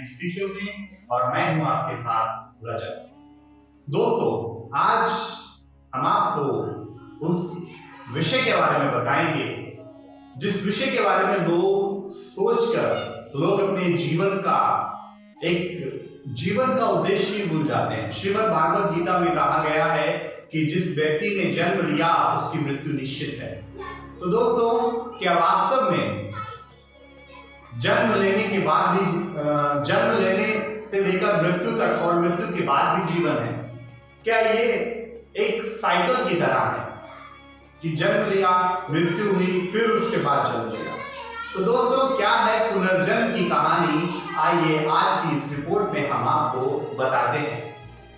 स्पीचों में और मैं हूं आपके साथ रजत। दोस्तों, आज हम आपको उस विषय के बारे में बताएंगे जिस विषय के बारे में लोग सोचकर लोग अपने जीवन का उद्देश्य भूल जाते हैं। श्रीमद् भागवत गीता में कहा गया है कि जिस व्यक्ति ने जन्म लिया उसकी मृत्यु निश्चित है। तो दोस्तों, क्या वास्तव में जन्म लेने से लेकर मृत्यु तक और मृत्यु के बाद भी जीवन है? क्या ये एक साइकिल की तरह है कि जन्म लिया, मृत्यु हुई, फिर उसके बाद जन्म लिया? तो दोस्तों, क्या है पुनर्जन्म की कहानी? आइए आज की इस रिपोर्ट में हम आपको बताते हैं।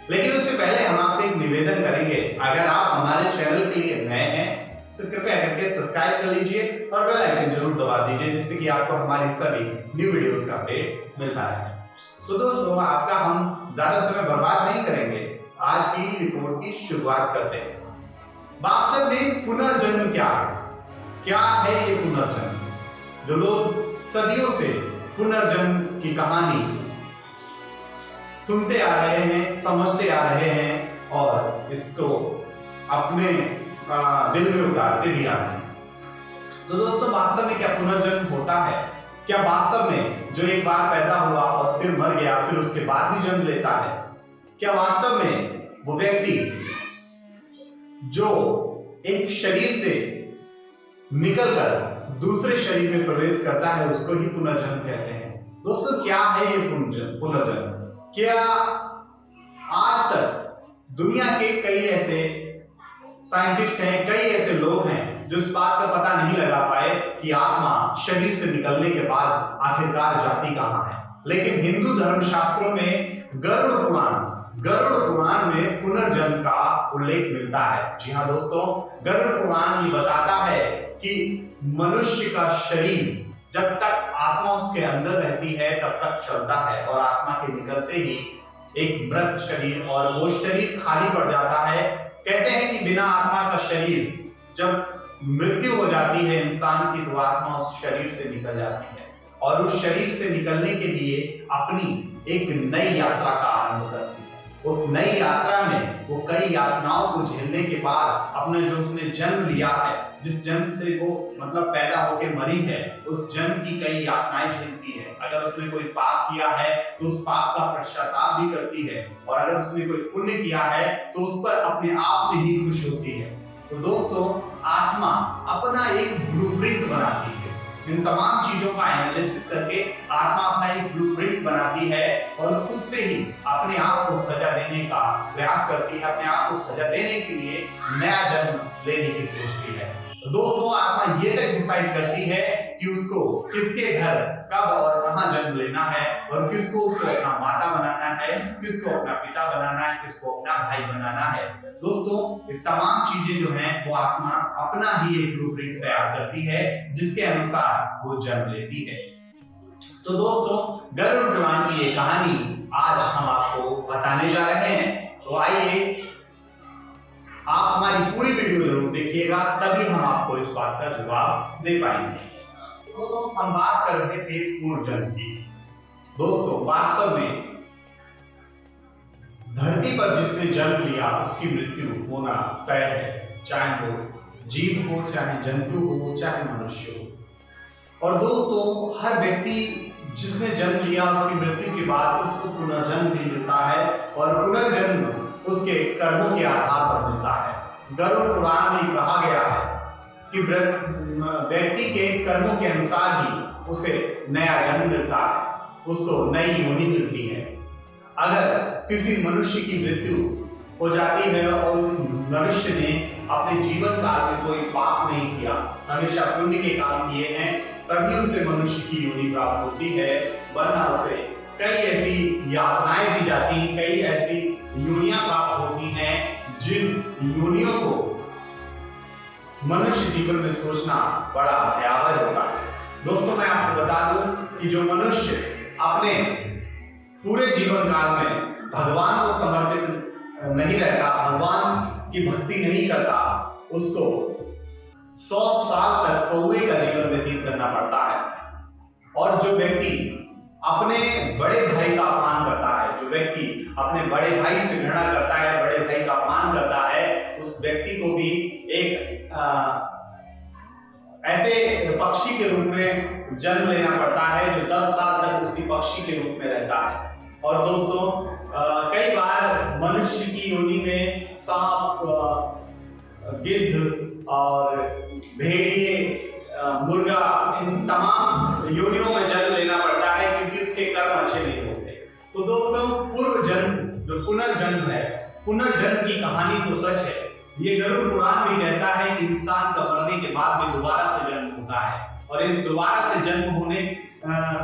लेकिन उससे पहले हम आपसे एक निवेदन करेंगे, अगर आप हमारे चैनल के लिए नए हैं तो कृपया करके सब्सक्राइब कर लीजिए और बेल आइकन जरूर दबा दीजिए, जिससे कि आपको हमारी सभी न्यू वीडियोस का अपडेट मिलता रहे। तो दोस्तों, आपका हम ज्यादा समय बर्बाद नहीं करेंगे, आज की रिपोर्ट की शुरुआत करते हैं। वास्तव में पुनर्जन्म क्या है? क्या है ये पुनर्जन्म? जो लोग सदियों से पुनर्जन्म की कहानी सुनते आ रहे हैं, समझते आ रहे हैं और इसको अपने दिल में उतारते भी आ रहे हैं। तो दोस्तों, वास्तव में क्या पुनर्जन्म होता है? क्या वास्तव में जो एक बार पैदा हुआ और फिर मर गया, फिर उसके बाद भी जन्म लेता है? क्या वास्तव में वो व्यक्ति जो एक शरीर से निकलकर दूसरे शरीर में प्रवेश करता है उसको ही पुनर्जन्म कहते हैं? दोस्तों, क्या है ये पुनर्जन्म? क्या आज तक दुनिया के कई ऐसे साइंटिस्ट हैं, कई ऐसे लोग हैं जो इस बात का पता नहीं लगा पाए कि आत्मा शरीर से निकलने के बाद आखिरकार जाती कहां है। लेकिन हिंदू धर्मशास्त्रों में गरुड़ पुराण में पुनर्जन्म का उल्लेख मिलता है। जी हाँ दोस्तों, गरुड़ पुराण ये बताता है कि मनुष्य का शरीर जब तक आत्मा उसके अंदर रहती है तब तक चलता है और आत्मा के निकलते ही एक मृत शरीर और वो शरीर खाली पड़ जाता है। कहते हैं कि बिना आत्मा का शरीर जब मृत्यु हो जाती है इंसान की, तो आत्मा उस शरीर से निकल जाती है और उस शरीर से निकलने के लिए अपनी एक नई यात्रा का आरंभ करती है। उस नई यात्रा में वो कई यातनाओं को झेलने के बाद अपने जो उसने जन्म लिया है, जिस जन्म से वो मतलब पैदा होकर मरी है, उस जन्म की कई यातनाएं झेलती है। अगर उसने कोई पाप किया है तो उस पाप का पश्चाताप भी करती है और अगर उसने कोई पुण्य किया है तो उस पर अपने आप में ही खुश होती है। तो दोस्तों, आत्मा अपना एक ब्लूप्रिंट बनाती है। इन तमाम चीजों का एनालिसिस करके आत्मा अपना एक ब्लूप्रिंट बनाती है और खुद से ही अपने आप को सजा देने का प्रयास करती है, अपने आप को सजा देने के लिए नया जन्म लेने की सोचती है। तो दोस्तों, आत्मा ये तक डिसाइड करती है कि उसको किसके घर कब और कहां जन्म लेना है और किसको उसको अपना माता बनाना है, किसको अपना पिता बनाना है, किसको अपना भाई बनाना है। दोस्तों, ये तमाम चीजें जो हैं वो आत्मा अपना ही एक ब्लूप्रिंट तैयार करती है जिसके अनुसार वो जन्म लेती है। तो दोस्तों, गरुड़ पुराण की ये कहानी आज हम आपको बताने जा रहे हैं। तो आइए आप हमारी पूरी वीडियो जरूर देखिएगा, तभी हम आपको इस बात का जवाब दे पाएंगे। दोस्तों, हम बात कर रहे थे पुनर्जन्म की। दोस्तों, वास्तव में धरती पर जिसने जन्म लिया उसकी मृत्यु होना तय है, चाहे वो जीव हो, चाहे जंतु हो, चाहे मनुष्य हो। और दोस्तों, हर व्यक्ति जिसने जन्म लिया उसकी मृत्यु के बाद उसको पुनर्जन्म भी मिलता है और पुनर्जन्म उसके कर्मों के आधार पर मिलता है। गरुड़ पुराण में कहा गया है कि व्यक्ति के कर्मों के अनुसार ही उसे नया जन्म मिलता है, उसको नई योनि मिलती है। अगर किसी मनुष्य की मृत्यु हो जाती है और उस मनुष्य ने अपने जीवन काल में कोई पाप नहीं किया, हमेशा पुण्य के काम किए हैं, तभी उसे मनुष्य की योनि प्राप्त होती है। वरना उसे कई ऐसी यातनाएं दी जाती हैं, कई ऐसी योनियां प्राप्त होती हैं जिन योनियों को मनुष्य जीवन में सोचना बड़ा भयावह होता है। दोस्तों, मैं आपको बता दूं कि जो मनुष्य अपने पूरे जीवन काल में भगवान को समर्पित नहीं रहता, भगवान की भक्ति नहीं करता, उसको 100 साल तक कौवे का जीवन व्यतीत करना पड़ता है। और जो व्यक्ति अपने बड़े भाई का अपमान करता है, जो व्यक्ति अपने बड़े भाई से घृणा करता है, बड़े भाई का अपमान करता है, उस व्यक्ति को भी एक ऐसे पक्षी के रूप में जन्म लेना पड़ता है जो 10 साल तक उसी पक्षी के रूप में रहता है। और दोस्तों कई बार मनुष्य की योनि में सांप, गिद्ध और भेड़िए, मुर्गा, इन तमाम योनियों में जन्म लेना पड़ता है क्योंकि उसके कर्म अच्छे नहीं होते। तो दोस्तों पूर्व जन्म जो पुनर्जन्म है, पुनर्जन्म की कहानी तो सच है। ये गरुड़ पुराण भी कहता है कि इंसान का मरने के बाद में दोबारा से जन्म होता है, और इस दोबारा से जन्म होने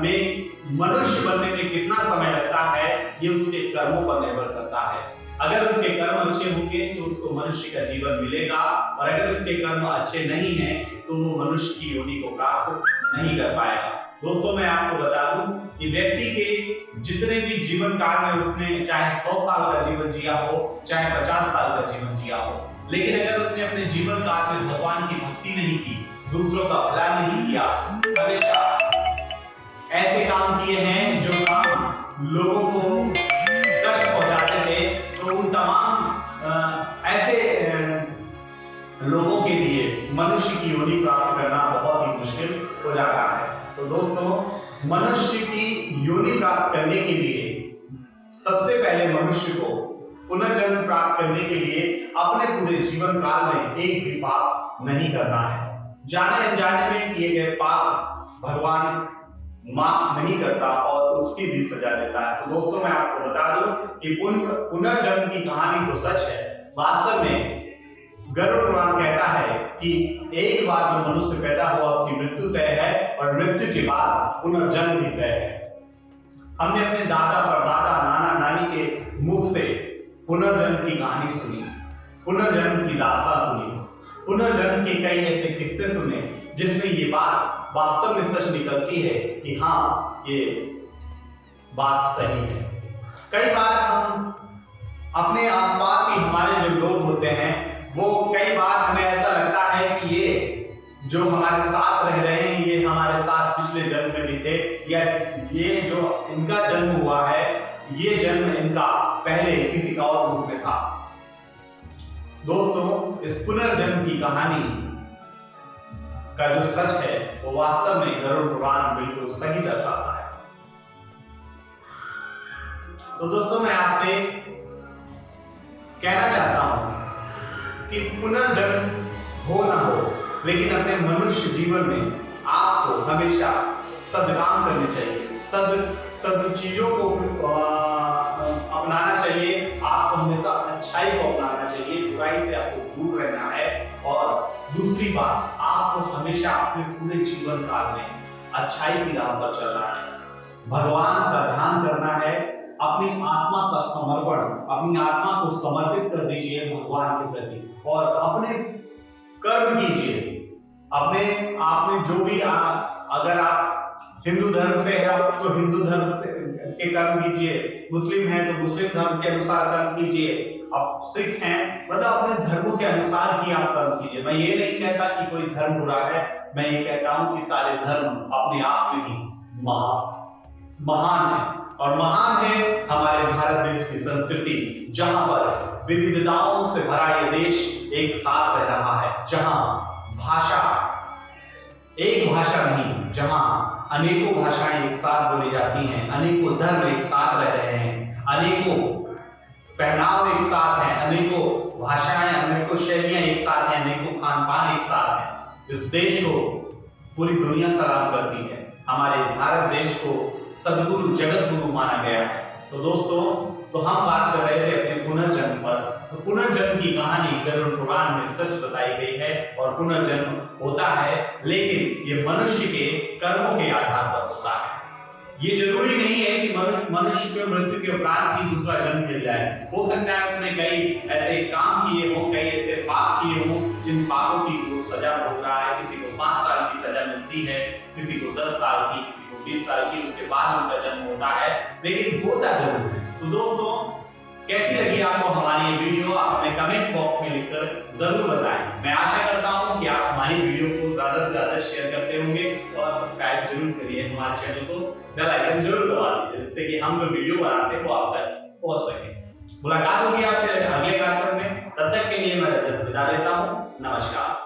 में मनुष्य बनने में कितना समय लगता है ये उसके कर्मों पर निर्भर करता है। अगर उसके कर्म अच्छे होंगे तो उसको मनुष्य का जीवन मिलेगा, और अगर उसके कर्म अच्छे नहीं हैं तो वो मनुष्य की योनि को प्राप्त नहीं कर पाएगा। दोस्तों मैं आपको बता दूं कि व्यक्ति के जितने भी जीवन काल में उसने चाहे 100 साल का जीवन जिया हो, चाहे 50 साल का जीवन जिया हो, लेकिन अगर उसने अपने जीवन काल में भगवान की भक्ति नहीं की, दूसरों का भला नहीं किया, हमेशा ऐसे काम किए हैं जो काम लोगों को कष्ट पहुंचाते थे, तो उन तमाम ऐसे लोगों के लिए मनुष्य की योनि प्राप्त करना बहुत ही मुश्किल हो जाता है। तो दोस्तों मनुष्य की योनि प्राप्त करने के लिए सबसे पहले मनुष्य को पुनर्जन्म प्राप्त करने के लिए अपने पूरे जीवन काल में एक भी पाप नहीं करना है। जाने अनजाने में किए गए पाप भगवान माफ नहीं करता और उसकी भी सजा देता है। तो दोस्तों मैं आपको बता दूं कि पुनर्जन्म की कहानी तो सच है। वास्तव में गरुड़ पुराण कहता है कि एक बार जो मनुष्य पैदा हुआ उसकी मृत्यु तय है, और मृत्यु के बाद पुनर्जन्म भी तय है। हमने अपने दादा परदादा, नाना नानी के मुख से पुनर्जन्म की कहानी सुनी, पुनर्जन्म की दास्तान सुनी, पुनर्जन्म के कई ऐसे किस्से सुने जिसमें ये बात वास्तव में सच निकलती है कि हाँ ये बात सही है। कई बार हम अपने आसपास ही हमारे जो लोग होते हैं वो कई बार हमें ऐसा लगता है कि ये जो हमारे साथ रह रहे हैं ये हमारे साथ पिछले जन्म में भी थे, या ये जो इनका जन्म हुआ है ये जन्म इनका पहले किसी का और रूप में था। दोस्तों इस पुनर्जन्म की कहानी का जो सच है वो वास्तव में गरुड़ पुराण बिल्कुल सही दर्शाता है। तो दोस्तों मैं आपसे कहना चाहता हूं कि पुनर्जन्म हो ना हो, लेकिन अपने मनुष्य जीवन में आपको हमेशा सद्काम करने चाहिए, सद चीजों को अपनाना चाहिए। आपको हमेशा अच्छाई को अपनाना चाहिए, बुराई से आपको दूर रहना है। और दूसरी बात, आपको हमेशा अपने पूरे जीवन काल में अच्छाई की राह पर चलना है, भगवान का ध्यान करना है, अपनी आत्मा का समर्पण, अपनी आत्मा को समर्पित कर दीजिए भगवान के प्रति, और अपने कर्म कीजिए। अपने आप में जो भी अगर आप हिंदू धर्म से है तो हिंदू धर्म से के कर्म कीजिए, मुस्लिम है तो मुस्लिम धर्म के अनुसार कर्म कीजिए, आप सिख हैं मतलब अपने धर्मों के अनुसार ही आप कर्म कीजिए। मैं ये नहीं कहता कि कोई धर्म बुरा है, मैं ये कहता हूं कि सारे धर्म अपने आप में ही महान है, और महान है हमारे भारत देश की संस्कृति, जहां पर विविधताओं से भरा ये देश एक साथ रह रहा है, जहां भाषा एक भाषा नहीं, जहां अनेकों भाषाएं एक साथ बोली जाती हैं, अनेकों धर्म एक साथ रह रहे हैं, अनेकों पहनाव एक साथ हैं, अनेकों भाषाएं, अनेकों शैलियां एक साथ हैं, अनेकों खान पान एक साथ हैं। इस देश को पूरी दुनिया सलाम करती है। हमारे भारत देश को सदगुरु जगत गुरु माना गया है। तो दोस्तों तो हम बात कर रहे थे अपने पुनर्जन्म पर। तो पुनर्जन्म की कहानी गरुड़ पुराण में सच बताई गई है, और पुनर्जन्म होता है, लेकिन ये मनुष्य के कर्मों के आधार पर होता है। ये जरूरी नहीं है कि मनुष्य को मृत्यु के उपरांत ही दूसरा जन्म मिल जाए। हो सकता है उसने कई ऐसे काम किए हों, कई ऐसे पाप किए हों जिन पापों की वो सजा भोग रहा है। किसी को 5 साल की सजा मिलती है, किसी को 10 साल की, किसी को 20 साल की, उसके बाद उनका जन्म होता है, लेकिन होता जरूर है। तो दोस्तों कैसी लगी आपको हमारी ये वीडियो, आप हमें कमेंट बॉक्स में लिखकर जरूर बताएं। मैं आशा करता हूं कि आप हमारी वीडियो को ज्यादा से ज्यादा शेयर करते होंगे, और सब्सक्राइब जरूर करिए हमारे चैनल को, बेल आइकन जरूर दबा दीजिए जिससे कि हम जो वीडियो बनाते हैं वो आप तक पहुंच सके। मुलाकात होगी आपसे अगले कार्यक्रम में, तब तक के लिए मैं विदा लेता हूँ। नमस्कार।